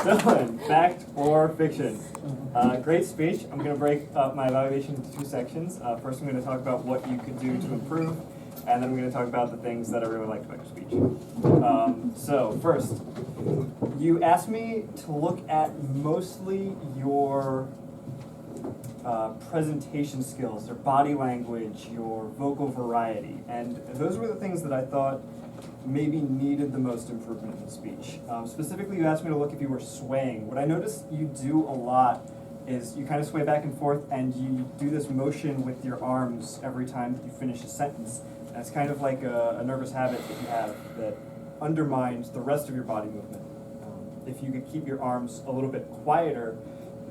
Dylan, fact or fiction? Great speech. I'm going to break up my evaluation into two sections. First, I'm going to talk about what you could do to improve, and then I'm going to talk about the things that I really liked about your speech. So first, you asked me to look at mostly your presentation skills, your body language, your vocal variety, and those were the things that I thought maybe needed the most improvement in the speech. Specifically, you asked me to look if you were swaying. What I noticed you do a lot is you kind of sway back and forth, and you do this motion with your arms every time that you finish a sentence. And it's kind of like a nervous habit that you have that undermines the rest of your body movement. If you could keep your arms a little bit quieter,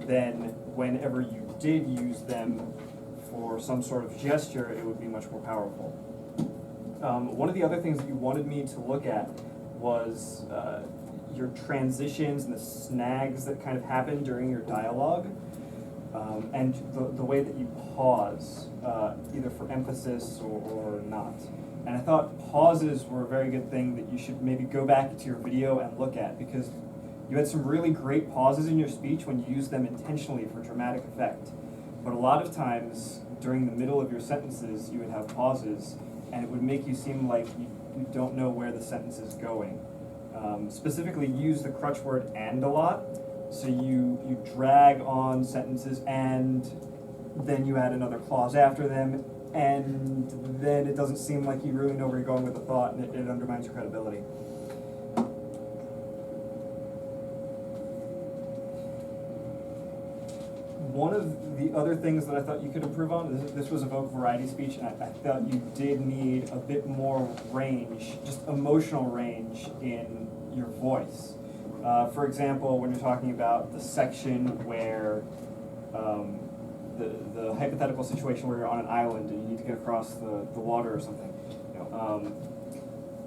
then whenever you did use them for some sort of gesture, it would be much more powerful. One of the other things that you wanted me to look at was your transitions and the snags that kind of happen during your dialogue, and the way that you pause, either for emphasis or not. And I thought pauses were a very good thing that you should maybe go back to your video and look at, because you had some really great pauses in your speech when you used them intentionally for dramatic effect. But a lot of times during the middle of your sentences, you would have pauses, and it would make you seem like you don't know where the sentence is going. Specifically, use the crutch word "and" a lot. So you drag on sentences, and then you add another clause after them, and then it doesn't seem like you really know where you're going with the thought, and it undermines your credibility. One of the other things that I thought you could improve on, this was a vocal variety speech, and I thought you did need a bit more range, just emotional range in your voice. For example, when you're talking about the section where the hypothetical situation where you're on an island and you need to get across the water or something.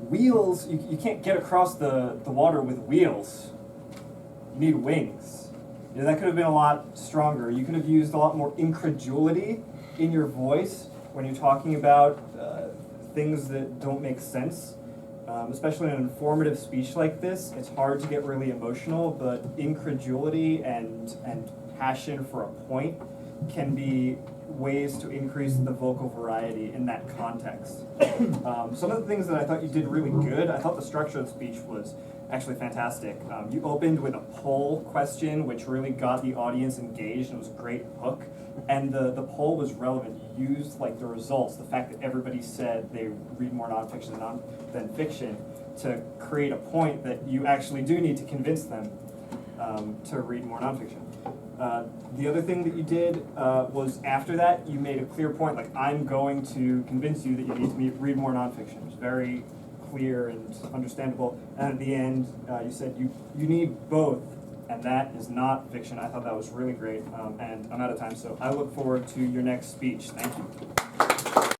Wheels, you can't get across the water with wheels. You need wings. That could have been a lot stronger. You could have used a lot more incredulity in your voice when you're talking about things that don't make sense. Especially in an informative speech like this, it's hard to get really emotional, but incredulity and passion for a point can be ways to increase the vocal variety in that context. Some of the things that I thought you did really good, I thought the structure of the speech was actually fantastic. You opened with a poll question, which really got the audience engaged, and it was a great hook. And the poll was relevant. You used like the results, the fact that everybody said they read more nonfiction than fiction, to create a point that you actually do need to convince them to read more nonfiction. The other thing that you did was after that, you made a clear point, like, I'm going to convince you that you need to read more nonfiction. It was very clear and understandable. And at the end, you said you need both, and that is not fiction. I thought that was really great, and I'm out of time, so I look forward to your next speech. Thank you.